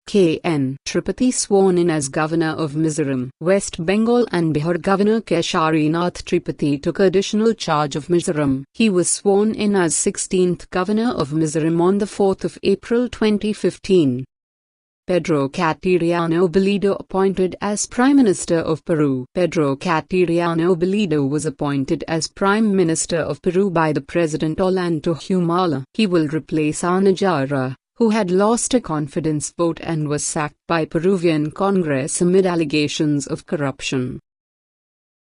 K.N. Tripathi sworn in as Governor of Mizoram. West Bengal and Bihar Governor Kesharinath Tripathi took additional charge of Mizoram. He was sworn in as 16th Governor of Mizoram on the 4th of April 2015. Pedro Cateriano Bellido appointed as Prime Minister of Peru. Pedro Cateriano Bellido was appointed as Prime Minister of Peru by the President Ollanta Humala. He will replace Annadurai, who had lost a confidence vote and was sacked by Peruvian Congress amid allegations of corruption.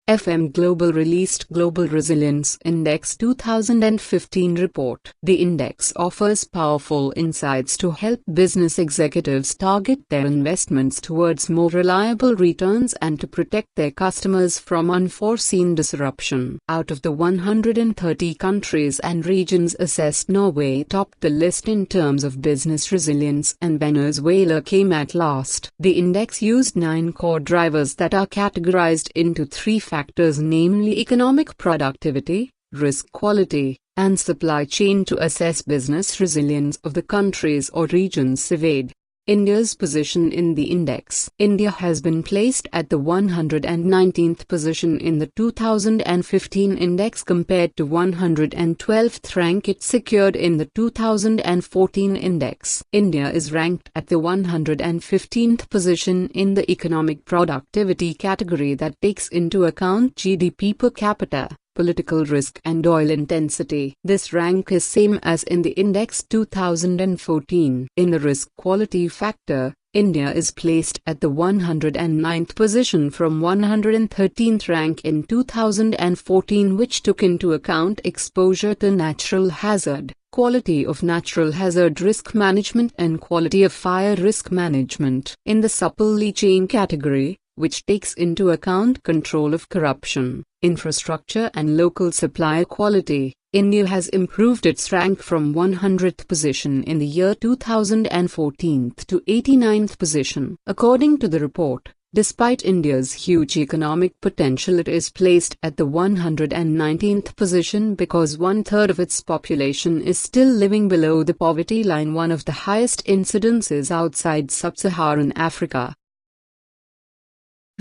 FM Global released Global Resilience Index 2015 report. The index offers powerful insights to help business executives target their investments towards more reliable returns and to protect their customers from unforeseen disruption. Out of the 130 countries and regions assessed, Norway topped the list in terms of business resilience and Venezuela came at last. The index used 9 core drivers that are categorized into 3 factors, namely economic productivity, risk quality, and supply chain, to assess business resilience of the countries or regions surveyed. India's position in the index. India has been placed at the 119th position in the 2015 index compared to 112th rank it secured in the 2014 index. India is ranked at the 115th position in the economic productivity category that takes into account GDP per capita, political risk and oil intensity. This rank is same as in the index 2014. In the risk quality factor, India is placed at the 109th position from 113th rank in 2014, which took into account exposure to natural hazard, quality of natural hazard risk management and quality of fire risk management. In the supply chain category, which takes into account control of corruption, infrastructure and local supply quality, India has improved its rank from 100th position in the year 2014 to 89th position. According to the report, despite India's huge economic potential, it is placed at the 119th position because 1/3 of its population is still living below the poverty line, one of the highest incidences outside sub-Saharan Africa.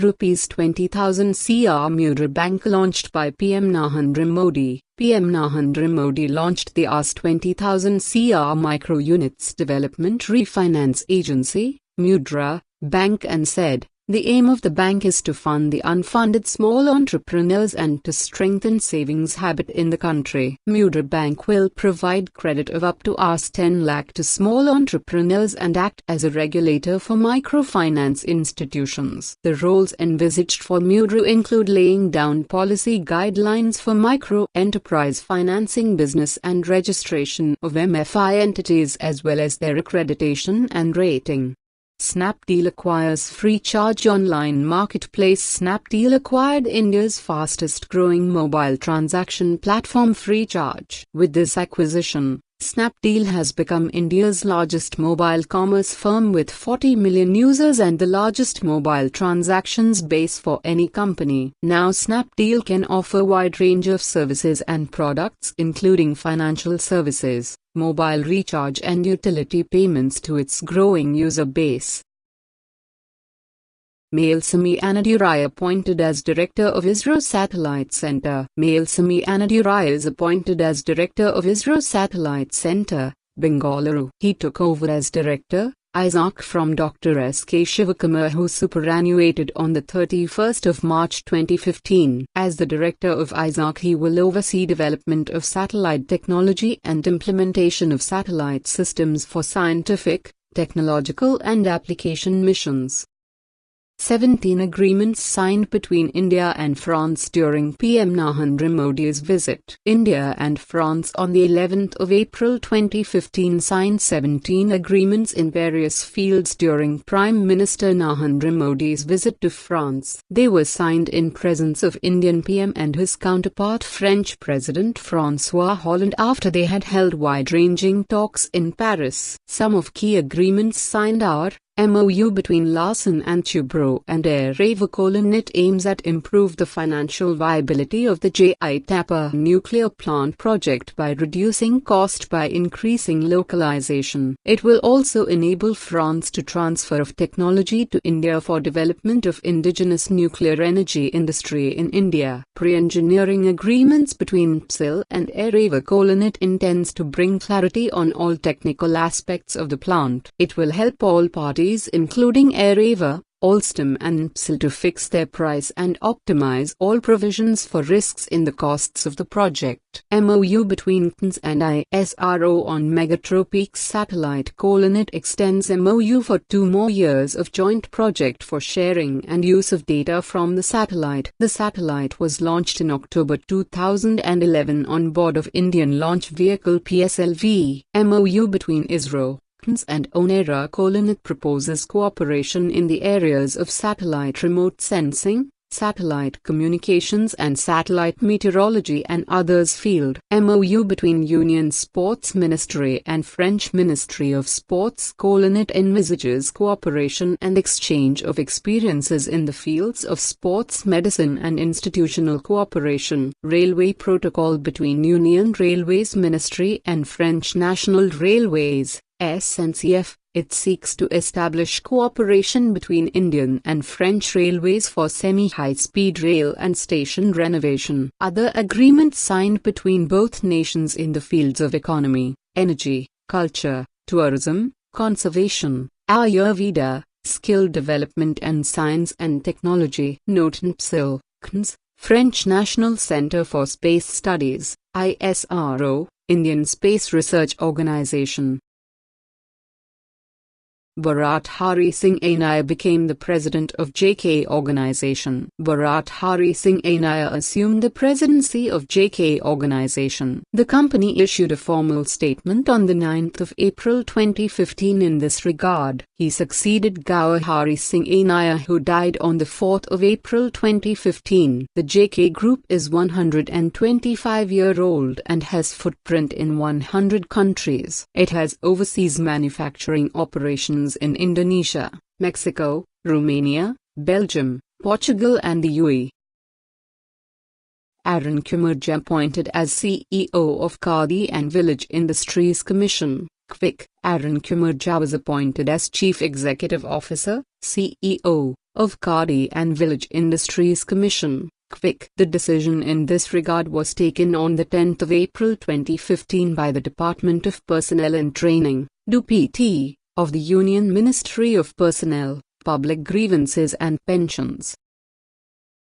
Rupees 20,000 crore Mudra Bank launched by PM Narendra Modi. PM Narendra Modi launched the Rs 20,000 crore Micro Units Development Refinance Agency, Mudra Bank, and said, the aim of the bank is to fund the unfunded small entrepreneurs and to strengthen savings habit in the country. Mudra Bank will provide credit of up to Rs 10 lakh to small entrepreneurs and act as a regulator for microfinance institutions. The roles envisaged for Mudra include laying down policy guidelines for micro-enterprise financing, business and registration of MFI entities, as well as their accreditation and rating. Snapdeal acquires free charge online marketplace. Snapdeal acquired India's fastest growing mobile transaction platform Free Charge. With this acquisition, Snapdeal has become India's largest mobile commerce firm with 40 million users and the largest mobile transactions base for any company. Now Snapdeal can offer a wide range of services and products including financial services, mobile recharge and utility payments to its growing user base. Mayilsamy Annadurai appointed as Director of ISRO Satellite Center. Mayilsamy Annadurai is appointed as Director of ISRO Satellite Center, Bengaluru. He took over as Director, ISAC, from Dr. S.K. Shivakumar, who superannuated on the 31st of March 2015. As the Director of ISAC, he will oversee development of satellite technology and implementation of satellite systems for scientific, technological and application missions. 17 agreements signed between India and France during PM Narendra Modi's visit. India and France on the 11th of April 2015 signed 17 agreements in various fields during Prime Minister Narendra Modi's visit to France. They were signed in presence of Indian PM and his counterpart French President François Hollande after they had held wide-ranging talks in Paris. Some of key agreements signed are MOU between Larsen & Toubro and Air-Colonit aims at improve the financial viability of the Itapa nuclear plant project by reducing cost by increasing localization. It will also enable France to transfer of technology to India for development of indigenous nuclear energy industry in India. Pre-engineering agreements between PSIL and Air-Colonit intends to bring clarity on all technical aspects of the plant. It will help all parties including Air-Ava, Alstom and PSIL to fix their price and optimize all provisions for risks in the costs of the project. MOU between CNS and ISRO on Megatropics satellite. Colonit extends MOU for 2 more years of joint project for sharing and use of data from the satellite. The satellite was launched in October 2011 on board of Indian Launch Vehicle PSLV. MOU between ISRO and Air-Colonit proposes cooperation in the areas of satellite remote sensing, satellite communications and satellite meteorology and others field. MOU between Union Sports Ministry and French Ministry of Sports. Colonit envisages cooperation and exchange of experiences in the fields of sports medicine and institutional cooperation. Railway protocol between Union Railways Ministry and French National Railways. SNCF, it seeks to establish cooperation between Indian and French railways for semi-high-speed rail and station renovation. Other agreements signed between both nations in the fields of economy, energy, culture, tourism, conservation, Ayurveda, skill development and science and technology. Note: PSIL, CNS, French National Center for Space Studies, ISRO, Indian Space Research Organization. Bharat Hari Singh Anaya became the president of JK Organization. Bharat Hari Singh Anaya assumed the presidency of JK Organization. The company issued a formal statement on the 9th of April 2015 in this regard. He succeeded Gaur Hari Singh Anaya, who died on the 4th of April 2015. The JK Group is 125-year-old and has footprint in 100 countries. It has overseas manufacturing operations in Indonesia, Mexico, Romania, Belgium, Portugal and the UAE. Arun Kumarja appointed as CEO of Khadi and Village Industries Commission, CVIC. Arun Kumarja was appointed as Chief Executive Officer, CEO, of Khadi and Village Industries Commission, CVIC. The decision in this regard was taken on the 10th of April 2015 by the Department of Personnel and Training, DPT, of the Union Ministry of Personnel, Public Grievances and Pensions.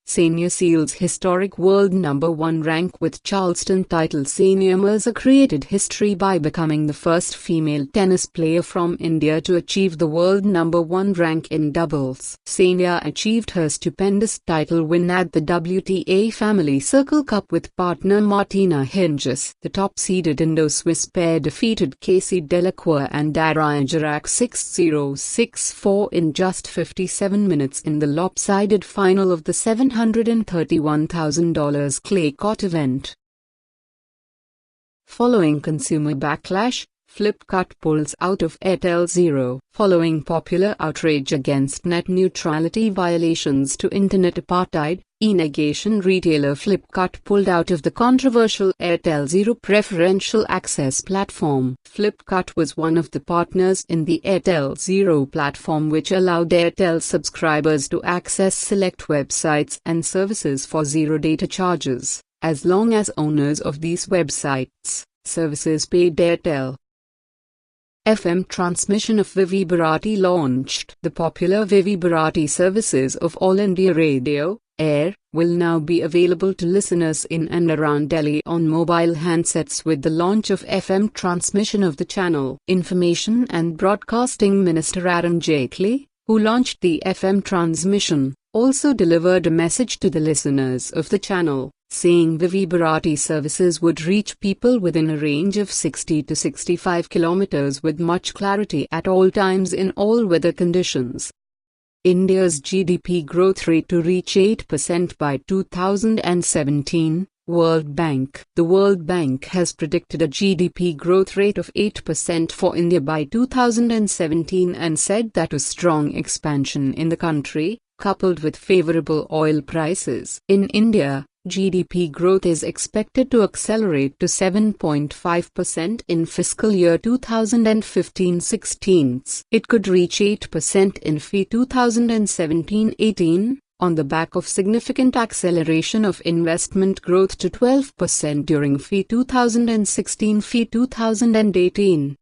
Sania seals historic world number 1 rank with Charleston title. Sania Mirza created history by becoming the first female tennis player from India to achieve the world number 1 rank in doubles. Sania achieved her stupendous title win at the WTA Family Circle Cup with partner Martina Hingis. The top-seeded Indo-Swiss pair defeated Casey Delacour and Daria Jarak 6-0, 6-4 in just 57 minutes in the lopsided final of the $731,000 clay court event. Following consumer backlash, Flipkart pulls out of Airtel Zero. Following popular outrage against net neutrality violations to internet apartheid, e-negation retailer Flipkart pulled out of the controversial Airtel Zero preferential access platform. Flipkart was one of the partners in the Airtel Zero platform, which allowed Airtel subscribers to access select websites and services for zero data charges, as long as owners of these websites, services paid Airtel. FM transmission of Vivi Bharati launched. The popular Vivi Bharati services of All India Radio, Air, will now be available to listeners in and around Delhi on mobile handsets with the launch of FM transmission of the channel. Information and Broadcasting Minister Arun Jaitley, who launched the FM transmission, also delivered a message to the listeners of the channel, saying Vivi Bharati services would reach people within a range of 60 to 65 kilometers with much clarity at all times in all weather conditions. India's GDP growth rate to reach 8% by 2017, World Bank. The World Bank has predicted a GDP growth rate of 8% for India by 2017 and said that a strong expansion in the country, coupled with favorable oil prices in India, GDP growth is expected to accelerate to 7.5% in fiscal year 2015-16. It could reach 8% in FY 2017-18. On the back of significant acceleration of investment growth to 12% during FY 2016-FY 2018.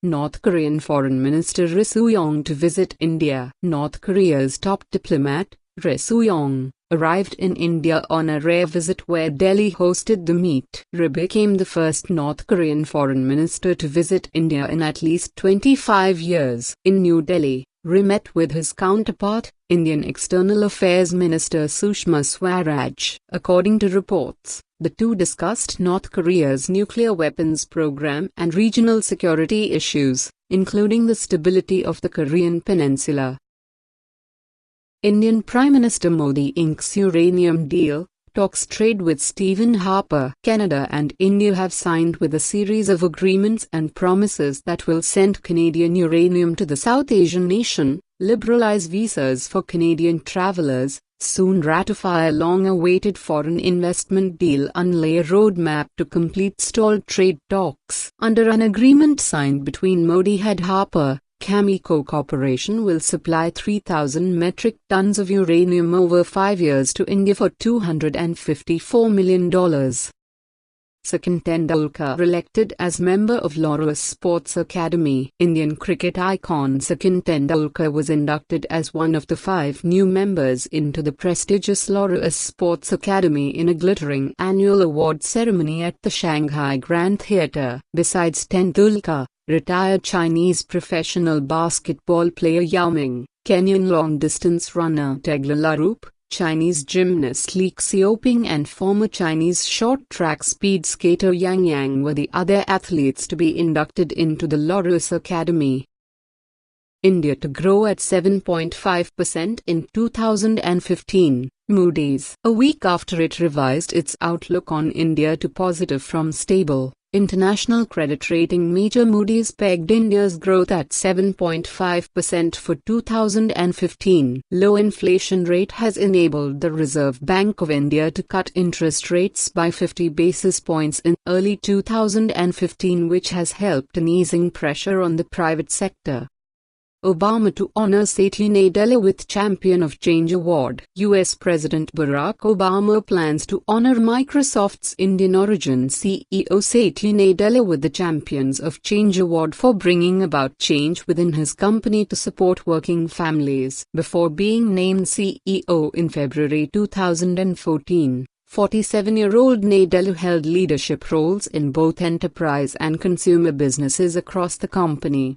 North Korean Foreign Minister Ri Soo-yong to visit India. North Korea's top diplomat, Ri Soo-yong, arrived in India on a rare visit where Delhi hosted the meet. Ri became the first North Korean foreign minister to visit India in at least 25 years. In New Delhi, Ri met with his counterpart, Indian External Affairs Minister Sushma Swaraj. According to reports, the two discussed North Korea's nuclear weapons program and regional security issues, including the stability of the Korean peninsula. Indian Prime Minister Modi inks uranium deal, talks trade with Stephen Harper. Canada and India have signed with a series of agreements and promises that will send Canadian uranium to the South Asian nation, liberalize visas for Canadian travelers, soon ratify a long-awaited foreign investment deal and lay a roadmap to complete stalled trade talks. Under an agreement signed between Modi and Harper, Cameco Corporation will supply 3,000 metric tons of uranium over 5 years to India for $254 million. Sachin Tendulkar elected as member of Laureus Sports Academy. Indian cricket icon Sachin Tendulkar was inducted as one of the 5 new members into the prestigious Laureus Sports Academy in a glittering annual award ceremony at the Shanghai Grand Theatre. Besides Tendulkar, retired Chinese professional basketball player Yao Ming, Kenyan long-distance runner Tegla Larup, Chinese gymnast Li Xiaoping and former Chinese short-track speed skater Yang Yang were the other athletes to be inducted into the Laureus Academy. India to grow at 7.5% in 2015, Moody's. A week after it revised its outlook on India to positive from stable, international credit rating major Moody's pegged India's growth at 7.5% for 2015. Low inflation rate has enabled the Reserve Bank of India to cut interest rates by 50 basis points in early 2015, which has helped in easing pressure on the private sector. Obama to honor Satya Nadella with Champion of Change Award. US President Barack Obama plans to honor Microsoft's Indian origin CEO Satya Nadella with the Champions of Change Award for bringing about change within his company to support working families. Before being named CEO in February 2014, 47-year-old Nadella held leadership roles in both enterprise and consumer businesses across the company.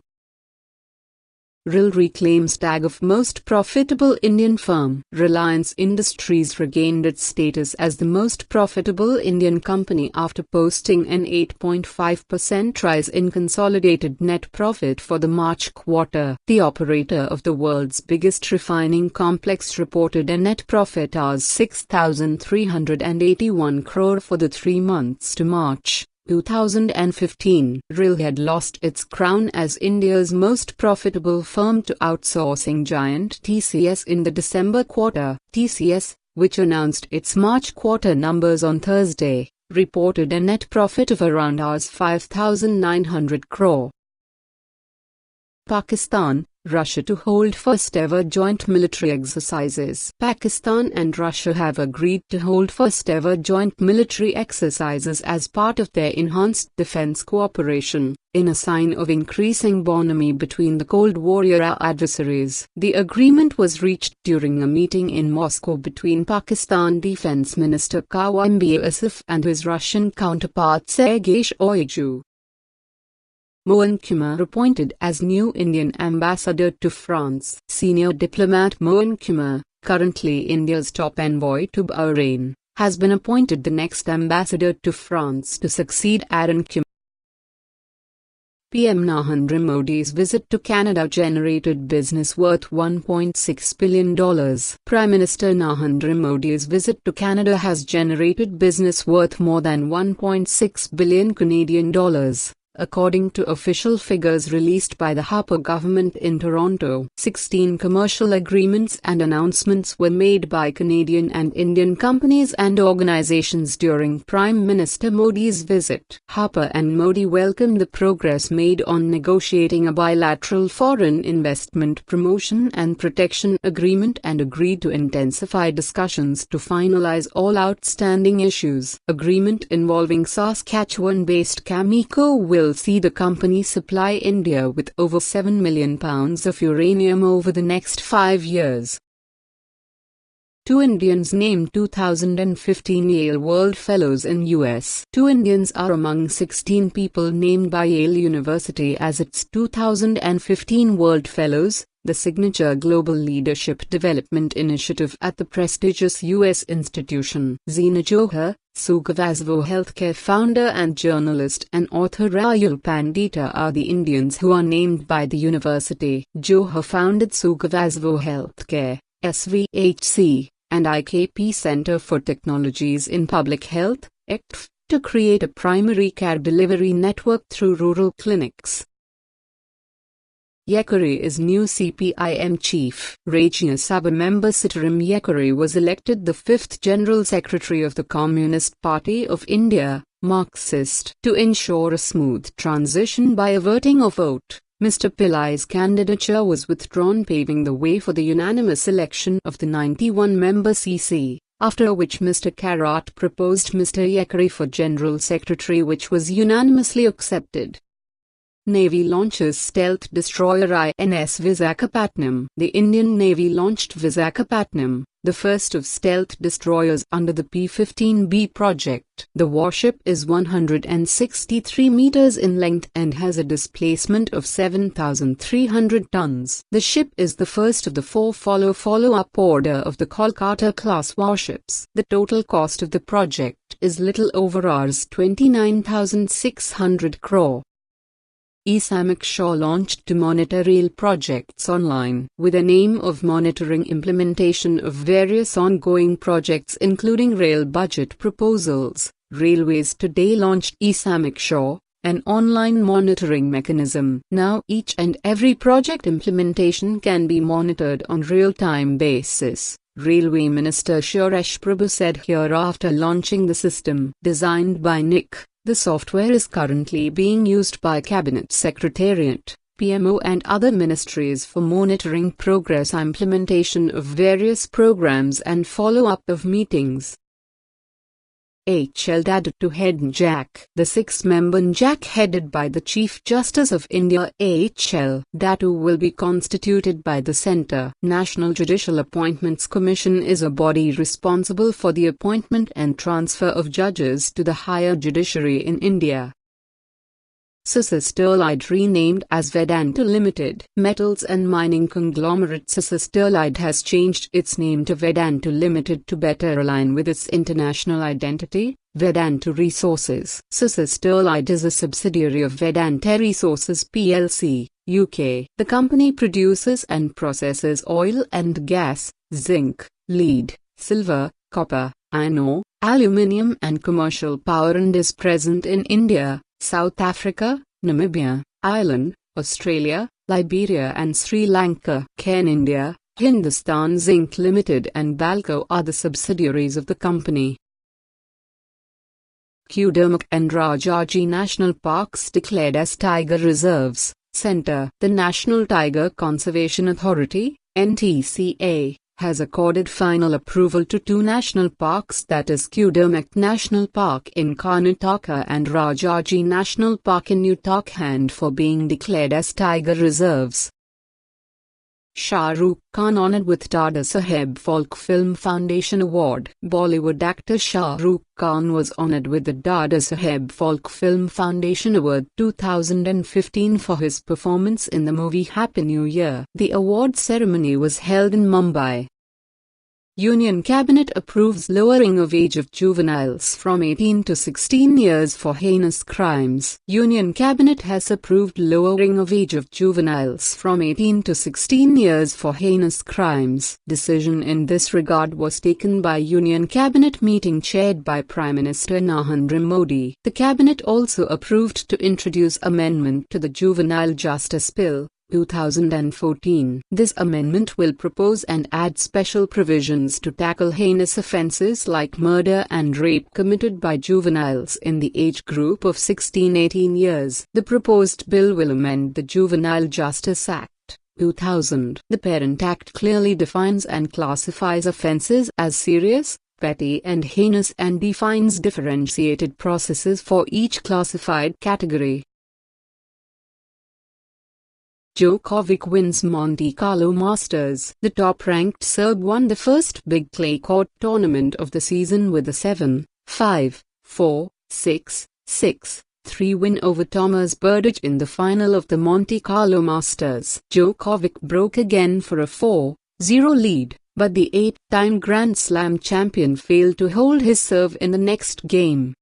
RIL reclaims tag of most profitable Indian firm. Reliance Industries regained its status as the most profitable Indian company after posting an 8.5% rise in consolidated net profit for the March quarter. The operator of the world's biggest refining complex reported a net profit as 6,381 crore for the 3 months to March 2015. RIL had lost its crown as India's most profitable firm to outsourcing giant TCS in the December quarter. TCS, which announced its March quarter numbers on Thursday, reported a net profit of around 5,900 crore. Pakistan, Russia to hold first-ever joint military exercises. Pakistan and Russia have agreed to hold first-ever joint military exercises as part of their enhanced defense cooperation, in a sign of increasing bonhomie between the Cold War-era adversaries. The agreement was reached during a meeting in Moscow between Pakistan Defense Minister Qawam Asif and his Russian counterpart Sergei Shoigu. Mohan Kumar appointed as new Indian ambassador to France. Senior diplomat Mohan Kumar, currently India's top envoy to Bahrain, has been appointed the next ambassador to France to succeed Aaron Kumar. PM Narendra Modi's visit to Canada generated business worth $1.6 billion. Prime Minister Narendra Modi's visit to Canada has generated business worth more than $1.6 billion Canadian dollars, according to official figures released by the Harper government in Toronto. 16 commercial agreements and announcements were made by Canadian and Indian companies and organizations during Prime Minister Modi's visit. Harper and Modi welcomed the progress made on negotiating a bilateral foreign investment promotion and protection agreement and agreed to intensify discussions to finalize all outstanding issues. Agreement involving Saskatchewan-based Cameco will see the company supply India with over 7 million pounds of uranium over the next 5 years. 2 Indians named 2015 Yale World Fellows in U.S. 2 Indians are among 16 people named by Yale University as its 2015 World Fellows, the signature global leadership development initiative at the prestigious U.S. institution. Zina Johar, Sugavasvo Healthcare founder and journalist and author Rahul Pandita are the Indians who are named by the university. Johar founded Sugavasvo Healthcare, SVHC, and IKP Center for Technologies in Public Health, ECTF, to create a primary care delivery network through rural clinics. Yekuri is new CPIM chief. Rajya Sabha member Sitaram Yekuri was elected the 5th General Secretary of the Communist Party of India, Marxist. To ensure a smooth transition by averting a vote, Mr. Pillai's candidature was withdrawn, paving the way for the unanimous election of the 91-member CC, after which Mr. Karat proposed Mr. Yekuri for General Secretary, which was unanimously accepted. Navy launches stealth destroyer INS Visakhapatnam. The Indian Navy launched Visakhapatnam, the first of stealth destroyers under the P-15B project. The warship is 163 meters in length and has a displacement of 7,300 tons. The ship is the first of the 4 follow-up order of the Kolkata-class warships. The total cost of the project is little over Rs 29,600 crore. ISAC launched to monitor rail projects online, with an aim of monitoring implementation of various ongoing projects including rail budget proposals. Railways today launched ISAC, an online monitoring mechanism. Now each and every project implementation can be monitored on real-time basis. Railway Minister Suresh Prabhu said here after launching the system. Designed by NIC, the software is currently being used by Cabinet Secretariat, PMO and other ministries for monitoring progress implementation of various programs and follow-up of meetings. HL Dadu to head NJAC. The 6-member NJAC headed by the Chief Justice of India HL Dadu will be constituted by the Centre. National Judicial Appointments Commission is a body responsible for the appointment and transfer of judges to the higher judiciary in India. Sisa Sterlite renamed as Vedanta Limited. Metals and mining conglomerate Sisa Sterlite has changed its name to Vedanta Limited to better align with its international identity, Vedanta Resources. Sisa Sterlite is a subsidiary of Vedanta Resources plc, UK. The company produces and processes oil and gas, zinc, lead, silver, copper, iron ore, aluminium and commercial power and is present in India, South Africa, Namibia, Ireland, Australia, Liberia and Sri Lanka. Cairn India, Hindustan Zinc Limited and Balco are the subsidiaries of the company. Kudamak and Rajaji National Parks declared as Tiger Reserves, Centre. The National Tiger Conservation Authority, NTCA, has accorded final approval to 2 national parks, that is Kudamak National Park in Karnataka and Rajaji National Park in Uttarakhand, for being declared as tiger reserves. Shah Rukh Khan honored with Dada Saheb Folk Film Foundation Award. Bollywood actor Shah Rukh Khan was honored with the Dada Saheb Folk Film Foundation Award 2015 for his performance in the movie Happy New Year. The award ceremony was held in Mumbai. Union Cabinet approves lowering of age of juveniles from 18 to 16 years for heinous crimes. Union Cabinet has approved lowering of age of juveniles from 18 to 16 years for heinous crimes. Decision in this regard was taken by Union Cabinet meeting chaired by Prime Minister Narendra Modi. The Cabinet also approved to introduce amendment to the Juvenile Justice Bill 2014. This amendment will propose and add special provisions to tackle heinous offences like murder and rape committed by juveniles in the age group of 16-18 years. The proposed bill will amend the Juvenile Justice Act 2000. The Parent Act clearly defines and classifies offences as serious, petty and heinous and defines differentiated processes for each classified category. Djokovic wins Monte Carlo Masters. The top-ranked Serb won the first big clay court tournament of the season with a 7-5, 4, 6, 6, 3 win over Tomas Berdych in the final of the Monte Carlo Masters. Djokovic broke again for a 4-0 lead, but the 8-time Grand Slam champion failed to hold his serve in the next game.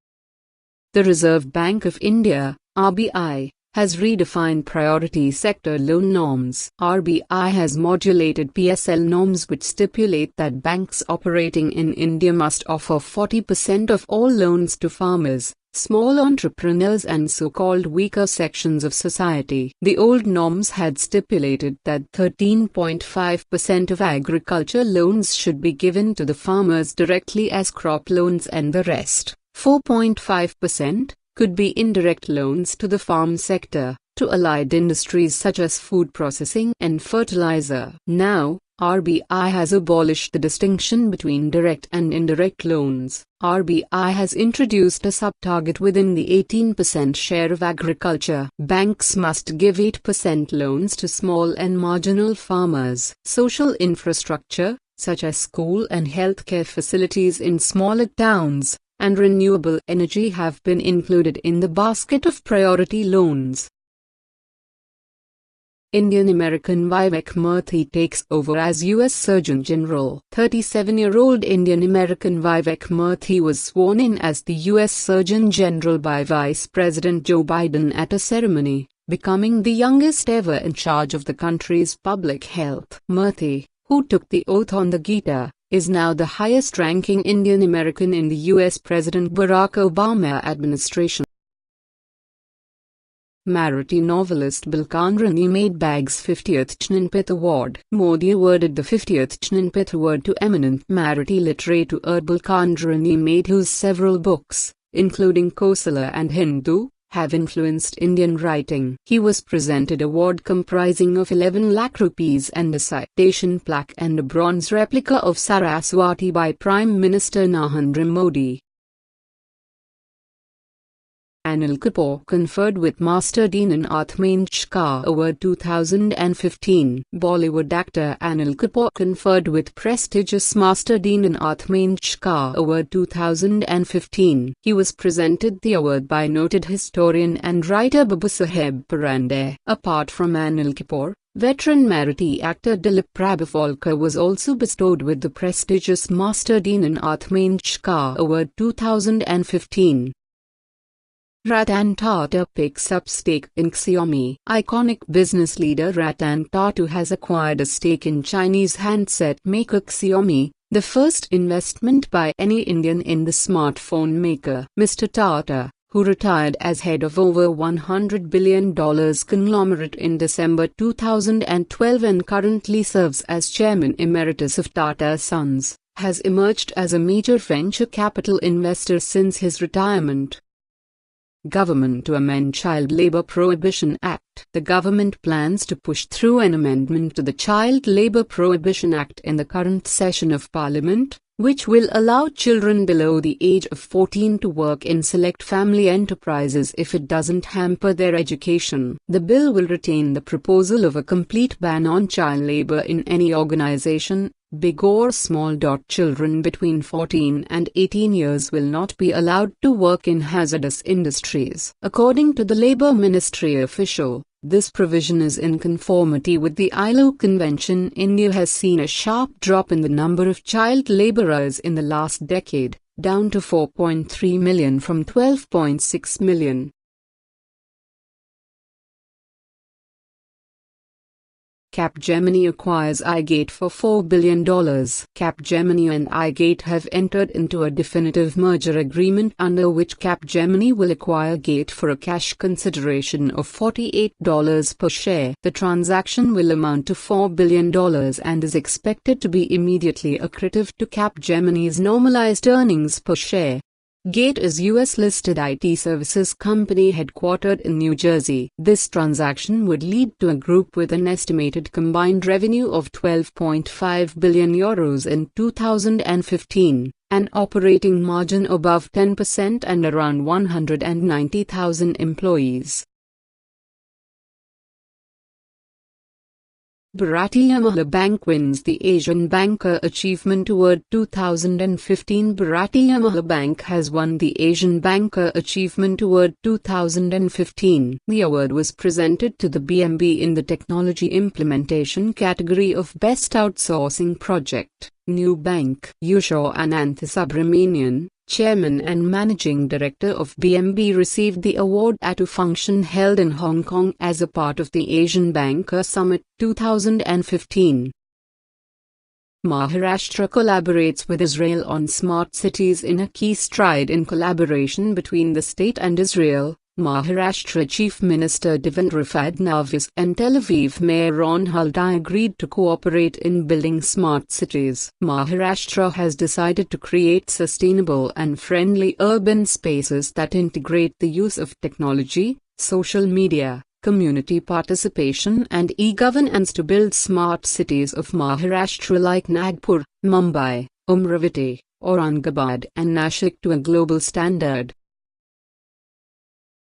The Reserve Bank of India, RBI, has redefined priority sector loan norms. RBI has modulated PSL norms which stipulate that banks operating in India must offer 40% of all loans to farmers, small entrepreneurs and so-called weaker sections of society. The old norms had stipulated that 13.5% of agriculture loans should be given to the farmers directly as crop loans and the rest, 4.5%, could be indirect loans to the farm sector, to allied industries such as food processing and fertilizer. Now, RBI has abolished the distinction between direct and indirect loans. RBI has introduced a sub-target within the 18% share of agriculture. Banks must give 8% loans to small and marginal farmers. Social infrastructure, such as school and healthcare facilities in smaller towns, and renewable energy have been included in the basket of priority loans. Indian-American Vivek Murthy takes over as U.S. Surgeon General. 37-year-old Indian-American Vivek Murthy was sworn in as the U.S. Surgeon General by Vice President Joe Biden at a ceremony, becoming the youngest ever in charge of the country's public health. Murthy, who took the oath on the Gita, is now the highest-ranking Indian American in the U.S. President Barack Obama administration. Marathi novelist Bilkan Rani made Bag's 50th Jnanpith Award. Modi awarded the 50th Jnanpith Award to eminent Marathi literate Bilkan Rani made, whose several books, including Kosala and Hindu, have influenced Indian writing. He was presented award comprising of 11 lakh rupees and a citation plaque and a bronze replica of Saraswati by Prime Minister Narendra Modi. Anil Kapoor conferred with Master Dean in Atmanchka Award 2015. Bollywood actor Anil Kapoor conferred with prestigious Master Dean in Atmanchka Award 2015. He was presented the award by noted historian and writer Babasaheb Parande. Apart from Anil Kapoor, veteran Marathi actor Dilip Prabhavkar was also bestowed with the prestigious Master Dean in Atmanchka Award 2015. Ratan Tata picks up stake in Xiaomi. Iconic business leader Ratan Tata has acquired a stake in Chinese handset maker Xiaomi, the first investment by any Indian in the smartphone maker. Mr. Tata, who retired as head of over $100 billion conglomerate in December 2012 and currently serves as Chairman Emeritus of Tata Sons, has emerged as a major venture capital investor since his retirement. Government to amend Child Labour Prohibition Act. The government plans to push through an amendment to the Child Labour Prohibition Act in the current session of Parliament, which will allow children below the age of 14 to work in select family enterprises if it doesn't hamper their education. The bill will retain the proposal of a complete ban on child labour in any organisation, big or small. Children between 14 and 18 years will not be allowed to work in hazardous industries. According to the Labour Ministry official, This provision is in conformity with the ILO Convention. India has seen a sharp drop in the number of child laborers in the last decade, down to 4.3 million from 12.6 million. Capgemini acquires iGate for $4 billion. Capgemini and iGate have entered into a definitive merger agreement under which Capgemini will acquire Gate for a cash consideration of $48 per share. The transaction will amount to $4 billion and is expected to be immediately accretive to Capgemini's normalized earnings per share. Gate is US-listed IT services company headquartered in New Jersey. This transaction would lead to a group with an estimated combined revenue of €12.5 billion in 2015, an operating margin above 10% and around 190,000 employees. Bharati Yamaha Bank wins the Asian Banker Achievement Award 2015. Bharati Yamaha Bank has won the Asian Banker Achievement Award 2015. The award was presented to the BMB in the Technology Implementation category of Best Outsourcing Project. New Bank. Yushar Ananthasubramanian, Chairman and Managing Director of BMB, received the award at a function held in Hong Kong as a part of the Asian Banker Summit 2015. Maharashtra collaborates with Israel on smart cities in a key stride in collaboration between the state and Israel. Maharashtra Chief Minister Devendra Fadnavis and Tel Aviv Mayor Ron Huldai agreed to cooperate in building smart cities. Maharashtra has decided to create sustainable and friendly urban spaces that integrate the use of technology, social media, community participation and e-governance to build smart cities of Maharashtra like Nagpur, Mumbai, Amravati, Aurangabad and Nashik to a global standard.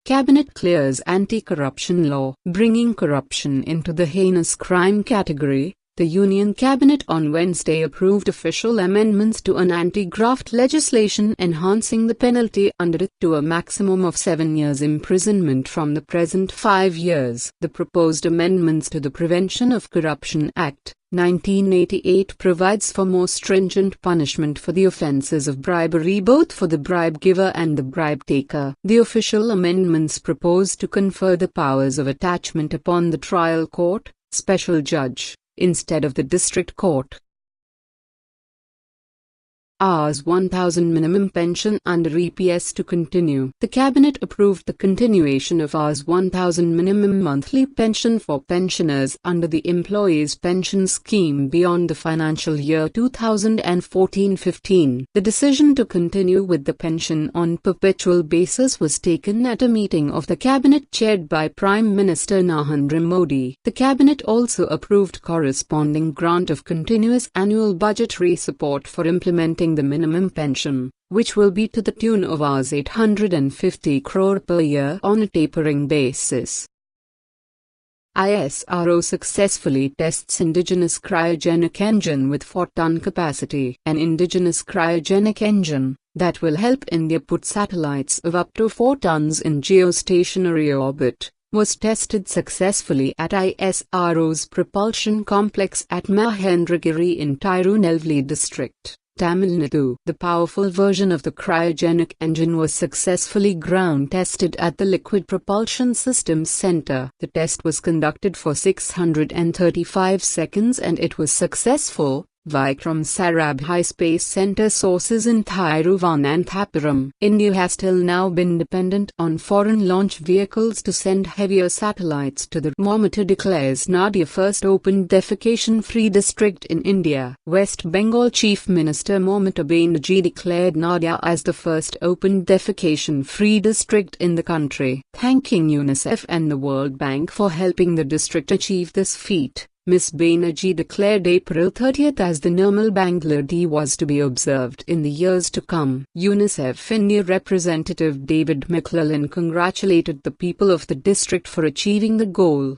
Cabinet clears anti-corruption law. Bringing corruption into the heinous crime category, the Union Cabinet on Wednesday approved official amendments to an anti-graft legislation enhancing the penalty under it to a maximum of 7 years imprisonment from the present 5 years. The proposed amendments to the Prevention of Corruption Act, 1988 provides for more stringent punishment for the offences of bribery both for the bribe giver and the bribe taker. The official amendments propose to confer the powers of attachment upon the trial court, special judge, instead of the district court. Rs 1,000 minimum pension under EPS to continue. The Cabinet approved the continuation of Rs 1,000 minimum monthly pension for pensioners under the Employees' Pension Scheme beyond the financial year 2014-15. The decision to continue with the pension on perpetual basis was taken at a meeting of the Cabinet chaired by Prime Minister Narendra Modi. The Cabinet also approved corresponding grant of continuous annual budgetary support for implementing the minimum pension, which will be to the tune of Rs 850 crore per year on a tapering basis. ISRO successfully tests indigenous cryogenic engine with 4-ton capacity. An indigenous cryogenic engine, that will help India put satellites of up to 4 tons in geostationary orbit, was tested successfully at ISRO's propulsion complex at Mahendragiri in Tirunelveli district, Tamil Nadu. The powerful version of the cryogenic engine was successfully ground tested at the Liquid Propulsion Systems Center. The test was conducted for 635 seconds and it was successful. Vikram Sarabhai Space Center sources in Thiruvananthapuram. India has till now been dependent on foreign launch vehicles to send heavier satellites to the Mometer declares Nadia first open defecation-free district in India. West Bengal Chief Minister Mamata Banerjee declared Nadia as the first open defecation-free district in the country. Thanking UNICEF and the World Bank for helping the district achieve this feat, Ms. Banerjee declared April 30 as the Nirmal Bangalore Day was to be observed in the years to come. UNICEF India representative David McClellan congratulated the people of the district for achieving the goal.